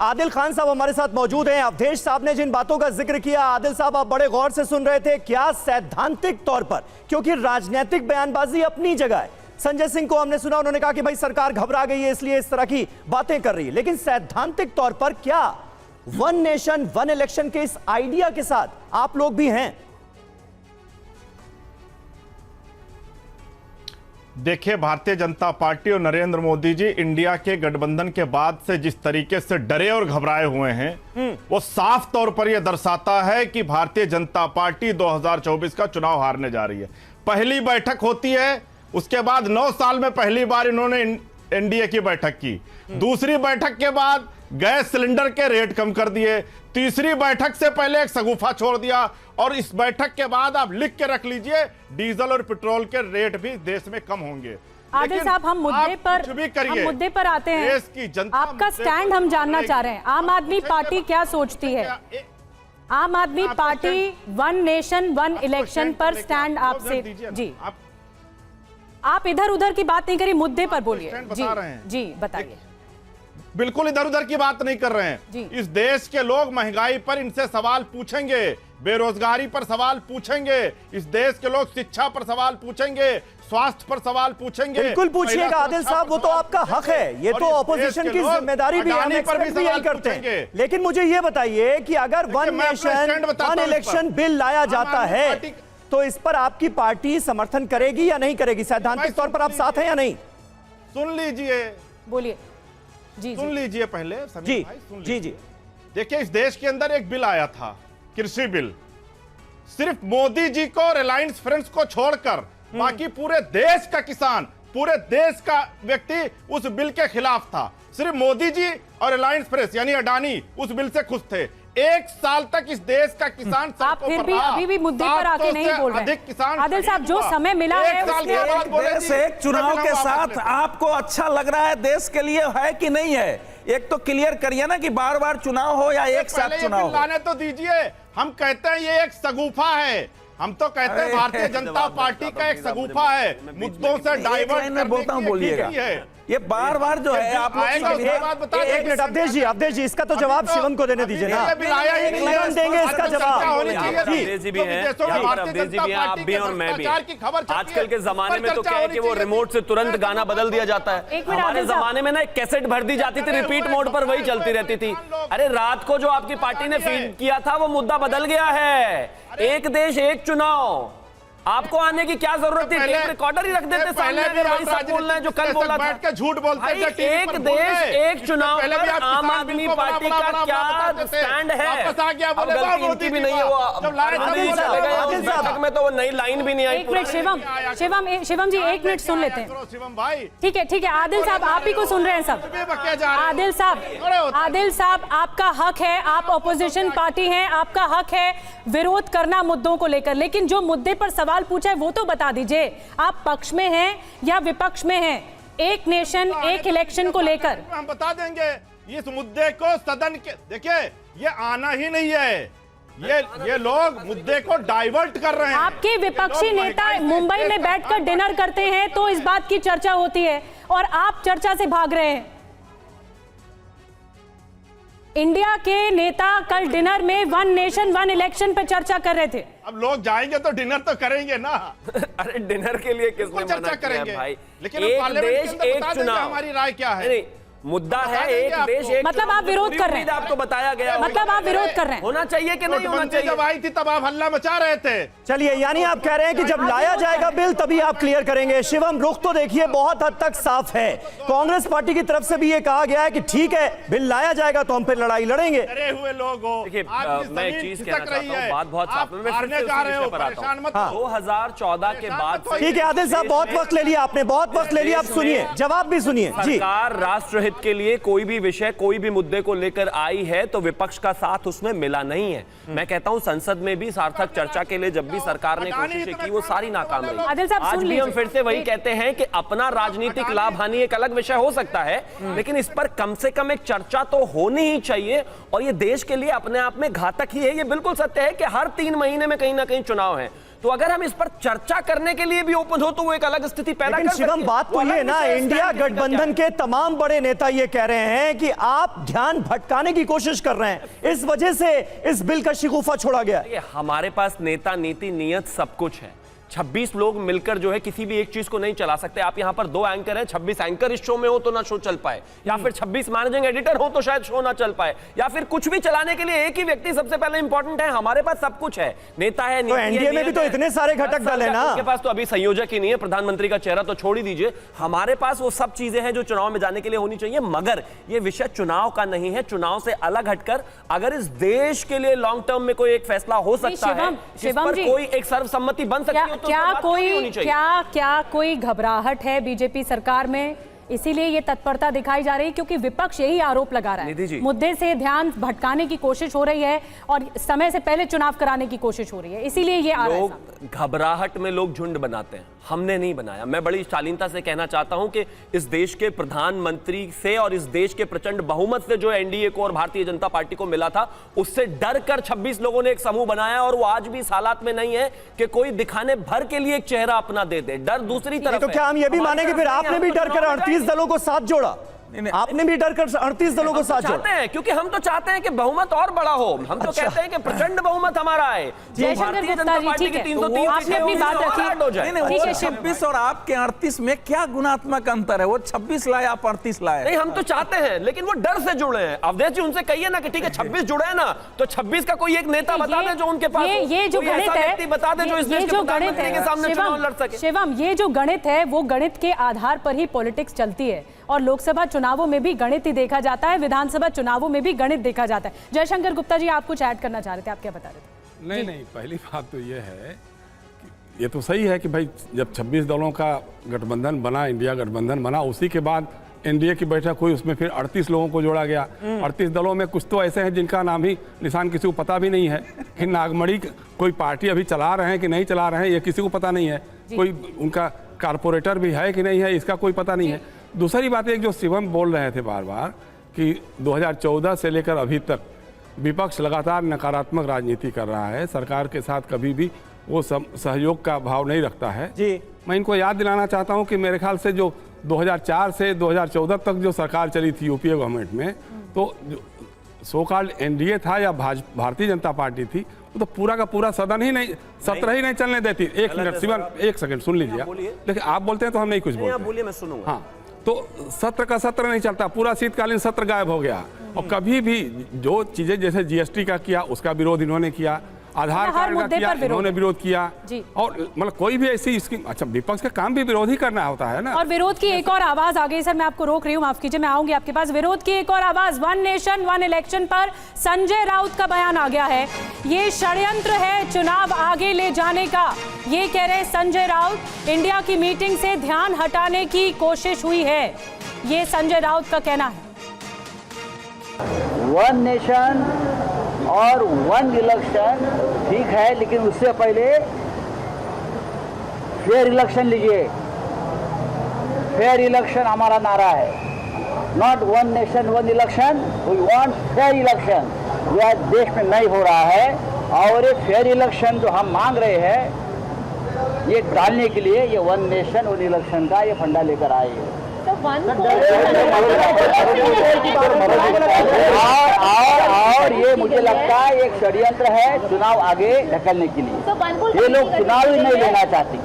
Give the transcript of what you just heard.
आदिल खान साहब हमारे साथ मौजूद हैं। अवधेश साहब ने जिन बातों का जिक्र किया, आदिल साहब आप बड़े गौर से सुन रहे थे। क्या सैद्धांतिक तौर पर, क्योंकि राजनीतिक बयानबाजी अपनी जगह है, संजय सिंह को हमने सुना, उन्होंने कहा कि भाई सरकार घबरा गई है इसलिए इस तरह की बातें कर रही है, लेकिन सैद्धांतिक तौर पर क्या वन नेशन वन इलेक्शन के इस आइडिया के साथ आप लोग भी हैं? देखिए, भारतीय जनता पार्टी और नरेंद्र मोदी जी इंडिया के गठबंधन के बाद से जिस तरीके से डरे और घबराए हुए हैं, वो साफ तौर पर यह दर्शाता है कि भारतीय जनता पार्टी 2024 का चुनाव हारने जा रही है। पहली बैठक होती है, उसके बाद 9 साल में पहली बार इन्होंने एनडीए की बैठक की। दूसरी बैठक के बाद गैस सिलेंडर के रेट कम कर दिए। तीसरी बैठक से पहले एक शगुफा छोड़ दिया, और इस बैठक के बाद आप लिख के रख लीजिए डीजल और पेट्रोल के रेट भी देश में कम होंगे। आदिल साहब, हम मुद्दे पर आते हैं। देश की जनता, आपका स्टैंड हम जानना चाह रहे हैं। आम आदमी पार्टी क्या सोचती है? आम आदमी party one nation one election पर स्टैंड आपसे जी, आप इधर उधर की बात नहीं करिए, मुद्दे पर बोलिए। जी बताइए। बिल्कुल इधर उधर की बात नहीं कर रहे हैं। इस देश के लोग महंगाई पर इनसे सवाल पूछेंगे, बेरोजगारी पर सवाल पूछेंगे, इस देश के लोग शिक्षा पर सवाल पूछेंगे, स्वास्थ्य पर सवाल पूछेंगे। बिल्कुल पूछिएगा आदिल साहब, वो तो आपका हक है, ये तो ऑपोजिशन की जिम्मेदारी भी हम एक्सपेक्ट भी यही करते हैं। लेकिन मुझे ये बताइए कि अगर one nation one election bill लाया जाता है तो इस पर आपकी पार्टी समर्थन करेगी या नहीं करेगी? सैद्धांतिक तौर पर आप साथ हैं या नहीं? सुन लीजिए, बोलिए जी, सुन लीजिए पहले जी जी। देखिए, इस देश के अंदर एक बिल आया था, कृषि बिल। सिर्फ मोदी जी को, रिलायंस फ्रेंड्स को छोड़कर बाकी पूरे देश का किसान, पूरे देश का व्यक्ति उस बिल के खिलाफ था। सिर्फ मोदी जी और रिलायंस फ्रेंड्स यानी अडानी उस बिल से खुश थे। 1 साल तक इस देश का किसान आप फिर भी अभी भी मुद्दे पर आके नहीं बोल रहे हैं। आदिल साहब, जो समय मिला है देश एक चुनाव के साथ आपको अच्छा लग रहा है देश के लिए है कि नहीं है? एक तो क्लियर करिए ना कि बार बार चुनाव हो या एक साथ चुनाव लाने तो दीजिए। हम कहते हैं ये एक शगुफा है, हम तो कहते हैं भारतीय जनता पार्टी का एक शगुफा है, मुद्दों से डाइवर्ट बोलता हूँ, बोलिएगा। ये बार बार जो है आप लोग एक मिनट अवधेश जी, इसका तो जवाब शिवम को देने दीजिए ना, देंगे इसका जवाब। अवधेश जी भी हैं, अवधेश जी भी हैं, आप भी और मैं भी। आजकल के जमाने में तो क्या है कि वो रिमोट से तुरंत गाना बदल दिया जाता है। हमारे जमाने में ना एक कैसेट भर दी जाती थी, रिपीट मोड पर वही चलती रहती थी। अरे रात को जो आपकी पार्टी ने फीड किया था वो मुद्दा बदल गया है। एक देश एक चुनाव, आपको आने की क्या जरूरत है? टेप रिकॉर्डर ही रख देते सामने, वही सब बोलना है जो कल बोला था। बैठ के झूठ बोलते हैं। एक देश एक चुनाव पर आम आदमी पार्टी का क्या स्टैंड है? अब गलती इनकी भी नहीं है, वो बैठक में तो वो नई लाइन भी नहीं आई। एक मिनट शिवम जी, एक मिनट सुन लेते हैं। शिवम भाई, ठीक है आदिल साहब, आप ही को सुन रहे हैं सब। आदिल साहब, आपका हक है, आप ऑपोजिशन पार्टी हैं, आपका हक है विरोध करना मुद्दों को लेकर, लेकिन जो मुद्दे पर सवाल पूछा है वो तो बता दीजिए, आप पक्ष में हैं या विपक्ष में हैं एक नेशन एक इलेक्शन को लेकर? हम बता देंगे। इस मुद्दे को सदन के, देखिए ये आना ही नहीं है, ये लोग मुद्दे को डाइवर्ट कर रहे हैं। आपके विपक्षी नेता मुंबई में बैठकर डिनर करते हैं तो इस बात की चर्चा होती है और आप चर्चा से भाग रहे हैं। इंडिया के नेता कल डिनर में वन नेशन वन इलेक्शन पर चर्चा कर रहे थे। अब लोग जाएंगे तो डिनर तो करेंगे ना। अरे डिनर के लिए किसने मना किया भाई? लेकिन एक देश एक चुनाव, हमारी राय क्या है? मुद्दा है एक देश एक, मतलब आप विरोध कर रहे हैं? आपको बताया गया, मतलब आप विरोध कर रहे हैं? होना चाहिए कि नहीं होना चाहिए? जब आई थी तब आप हल्ला मचा रहे थे। चलिए, यानी आप कह रहे हैं कि जब लाया जाएगा बिल तभी आप क्लियर करेंगे। शिवम, रुख तो देखिए बहुत हद तक साफ है। कांग्रेस पार्टी की तरफ से भी ये कहा गया है कि ठीक है बिल लाया जाएगा तो हम फिर लड़ाई लड़ेंगे। डरे हुए लोग हो। देखिए, मैं एक चीज कहना चाहता हूं, बात बहुत साफ है, मैं फिर जा रहे हो, परेशान मत हो। 2014 के बाद, ठीक है आदिल साहब, बहुत वक्त ले लिया आपने, बहुत वक्त ले लिया, आप सुनिए, जवाब भी सुनिए जी। सरकार राष्ट्रहित के लिए कोई भी विषय, कोई भी मुद्दे को लेकर आई है तो विपक्ष का साथ उसमें मिला नहीं है। मैं कहता हूं संसद में भी सार्थक चर्चा के लिए जब भी सरकार ने कोशिशें की वो सारी नाकाम रही। आज भी हम फिर से वही कहते हैं कि अपना राजनीतिक लाभ हानि एक अलग विषय हो सकता है, लेकिन इस पर कम से कम एक चर्चा तो होनी ही चाहिए, और ये देश के लिए अपने आप में घातक ही है। ये बिल्कुल सत्य है कि हर 3 महीने में कहीं ना कहीं चुनाव है, तो अगर हम इस पर चर्चा करने के लिए भी ओपन हो तो वो एक अलग स्थिति पैदा कर सकती है। शिवम, बात तो ये ना, इंडिया गठबंधन के तमाम बड़े नेता ये कह रहे हैं कि आप ध्यान भटकाने की कोशिश कर रहे हैं, इस वजह से इस बिल का शिगुफा छोड़ा गया। हमारे पास नेता, नीति, नियत सब कुछ है। 26 लोग मिलकर जो है किसी भी एक चीज को नहीं चला सकते। आप यहां पर 2 एंकर हैं, 26 एंकर इस शो में हो तो ना शो चल पाए, या फिर 26 मैनेजिंग एडिटर हो तो शायद शो ना चल पाए, या फिर कुछ भी चलाने के लिए एक ही व्यक्ति सबसे पहले इंपॉर्टेंट है। हमारे पास सब कुछ है, नेता है, तो एनडीए में भी तो इतने सारे घटक दल है ना। उनके पास तो अभी संयोजक ही नहीं है, प्रधानमंत्री का चेहरा तो छोड़ ही दीजिए। हमारे पास वो सब चीजें हैं जो चुनाव में जाने के लिए होनी चाहिए, मगर ये विषय चुनाव का नहीं है। चुनाव से अलग हटकर अगर इस देश के लिए लॉन्ग टर्म में कोई एक फैसला हो सकता है, जिस पर कोई एक सर्वसम्मति बन सकती है, तो क्या कोई घबराहट है बीजेपी सरकार में? इसीलिए ये तत्परता दिखाई जा रही है क्योंकि विपक्ष यही आरोप लगा रहा है, मुद्दे से ध्यान भटकाने की कोशिश हो रही है और समय से पहले चुनाव कराने की कोशिश हो रही है, इसीलिए ये आ रहा है। लोग घबराहट में लोग झुंड बनाते हैं, हमने नहीं बनाया। मैं बड़ी शालीनता से कहना चाहता हूं कि इस देश के प्रधानमंत्री से और इस देश के प्रचंड बहुमत से जो एनडीए को और भारतीय जनता पार्टी को मिला था, उससे डर कर 26 लोगों ने एक समूह बनाया और वो आज भी इस हालात में नहीं है कि कोई दिखाने भर के लिए एक चेहरा अपना दे दे। डर दूसरी तरफ तो क्या हम ये भी माने कि फिर आपने भी डर कर 38 दलों को साथ जोड़ा? आपने भी डर कर 38 दलों को साथ चाहते हैं, क्योंकि हम तो चाहते हैं कि बहुमत और बड़ा हो। हम तो कहते हैं कि प्रचंड बहुमत हमारा है। भारतीय जनता पार्टी के 303 आपने अपनी बात रखी। 26 और आपके 38 में क्या गुणात्मक अंतर है? वो 26 लाए, आप 38 लाए। नहीं, हम तो चाहते हैं, लेकिन वो डर से जुड़े हैं। अवधेश जी, उनसे कहिए ना कि ठीक है 26 जुड़े हैं ना, तो 26 का कोई एक नेता बता दे जो उनके पास ये जो गणित है, बता दे जो इस देश के प्रधानमंत्री के सामने चुनाव लड़ सके। शिवम, ये जो गणित है वो गणित के आधार पर ही पॉलिटिक्स चलती है और लोकसभा चुनावों में भी गणित ही देखा जाता है, विधानसभा चुनावों में भी गणित देखा जाता है। जयशंकर गुप्ता जी, आप कुछ ऐड करना चाह रहे थे, आप क्या बता रहे थे? नहीं, पहली बात तो ये है कि ये तो सही है कि भाई जब 26 दलों का गठबंधन बना, इंडिया गठबंधन बना, उसी के बाद एनडीए की बैठक हुई, उसमें फिर 38 लोगों को जोड़ा गया। 38 दलों में कुछ तो ऐसे हैं जिनका नाम ही निशान किसी को पता भी नहीं है। फिर नागमणि कोई पार्टी अभी चला रहे हैं कि नहीं चला रहे हैं ये किसी को पता नहीं है। कोई उनका कारपोरेटर भी है कि नहीं है इसका कोई पता नहीं है। दूसरी बात एक जो शिवम बोल रहे थे बार बार कि 2014 से लेकर अभी तक विपक्ष लगातार नकारात्मक राजनीति कर रहा है, सरकार के साथ कभी भी वो सहयोग का भाव नहीं रखता है जी। मैं इनको याद दिलाना चाहता हूं कि मेरे ख्याल से जो 2004 से 2014 तक जो सरकार चली थी यूपीए गवर्नमेंट में, तो सो कॉल्ड एनडीए था या भारतीय जनता पार्टी थी, वो तो पूरा का पूरा सदन ही नहीं, सत्र ही नहीं चलने देती। एक मिनट शिवम, एक सेकंड सुन लीजिए, लेकिन आप बोलते हैं तो हम नहीं कुछ बोलते। बोलिए, मैं सुनूंगा। हाँ, तो सत्र का सत्र नहीं चलता, पूरा शीतकालीन सत्र गायब हो गया। और कभी भी जो चीजें जैसे जीएसटी का किया उसका विरोध इन्होंने किया, आधार कार्ड का किया इन्होंने विरोध किया, और मतलब कोई भी ऐसी स्कीम, अच्छा विपक्ष का काम भी विरोध ही करना होता है ना। और विरोध की एक और आवाज आ गई। सर मैं आपको रोक रही हूँ, माफ कीजिए, मैं आऊंगी आपके पास। विरोध की एक और आवाज, वन नेशन वन इलेक्शन पर संजय राउत का बयान आ गया है। ये षड्यंत्र है चुनाव आगे ले जाने का, ये कह रहे संजय राउत। इंडिया की मीटिंग से ध्यान हटाने की कोशिश हुई है, ये संजय राउत का कहना है। वन नेशन और वन इलेक्शन ठीक है, लेकिन उससे पहले फेयर इलेक्शन लीजिए। फेयर इलेक्शन हमारा नारा है, not one nation one election, we want fair election. जो आज देश में नहीं हो रहा है, और ये फेयर इलेक्शन जो हम मांग रहे हैं ये डालने के लिए ये वन नेशन वन इलेक्शन का ये फंडा लेकर आए हैं। और ये मुझे लगता है एक षड्यंत्र है चुनाव आगे ढकलने के लिए। ये लोग चुनाव ही नहीं लेना चाहते।